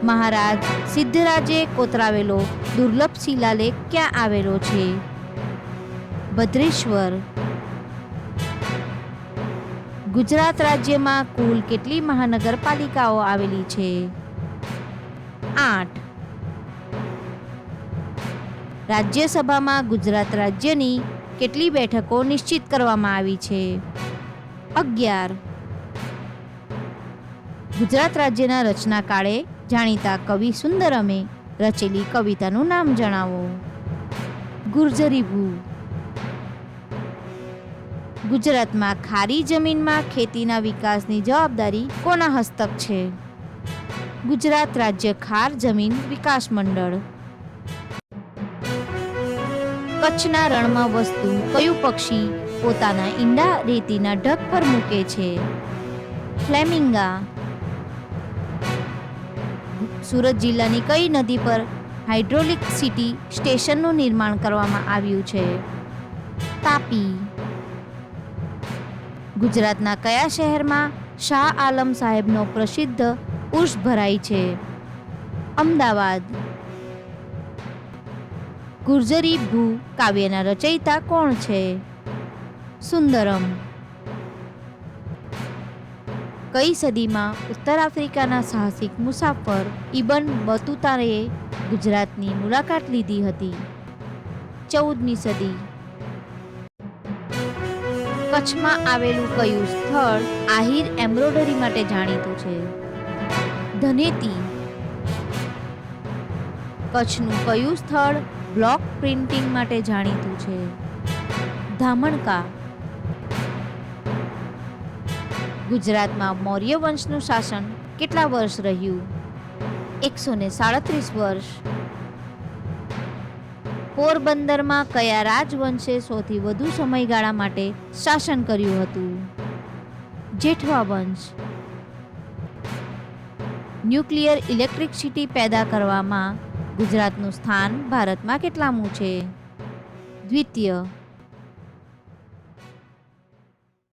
મહારાજ સિદ્ધરાજે કોતરાવેલો દુર્લભ શિલાલેખ ક્યાં આવેલો છે? ભદ્રેશ્વર. ગુજરાત રાજ્યમાં કુલ કેટલી મહાનગરપાલિકાઓ આવેલી છે? 8. રાજ્યસભામાં ગુજરાત રાજ્યની કેટલી બેઠકો નિશ્ચિત કરવામાં આવી છે? 11. ગુજરાત રાજ્યના રચનાકાળે જાણીતા કવિ સુંદરમે રચેલી કવિતાનું નામ જણાવો. ગુર્જરી ભૂ. ગુજરાતમાં ખારી જમીનમાં ખેતીના વિકાસની જવાબદારી કોના હસ્તક છે? ગુજરાત રાજ્ય ખાર જમીન વિકાસ મંડળ. કચ્છના રણમાં વસતું કયું પક્ષી પોતાના ઈંડા રેતીના ઢગ પર મૂકે છે? ફ્લેમિંગા. સુરત જિલ્લાની કઈ નદી પર હાઇડ્રોલિક સિટી સ્ટેશનનું નિર્માણ કરવામાં આવ્યું છે? તાપી. ગુજરાતના કયા શહેરમાં શાહ આલમ સાહેબનો પ્રસિદ્ધ ઉર્ષ ભરાય છે? અમદાવાદ. ગુર્જરી ભૂ કાવ્યના રચયિતા કોણ છે? સુંદરમ. કઈ સદીમાં ઉત્તર આફ્રિકાના સાહસિક મુસાફર ઇબન બતુતાએ ગુજરાતની મુલાકાત લીધી હતી? 14મી સદી. કચ્છમાં આવેલું કયું સ્થળ આહિર એમ્બ્રોઇડરી માટે જાણીતું છે? ધનેતી. કચ્છનું કયું સ્થળ બ્લોક પ્રિન્ટિંગ માટે જાણીતું છે? ધામણકા. ગુજરાતમાં મૌર્ય વંશનું શાસન કેટલા વર્ષ રહ્યું? 137 વર્ષ. પોરબંદરમાં કયા રાજવંશે સૌથી વધુ સમયગાળા માટે શાસન કર્યું હતું? જેઠવા વંશ. ન્યુક્લિયર ઇલેક્ટ્રિસિટી પેદા કરવામાં ગુજરાતનું સ્થાન ભારતમાં કેટલામું છે? દ્વિતીય.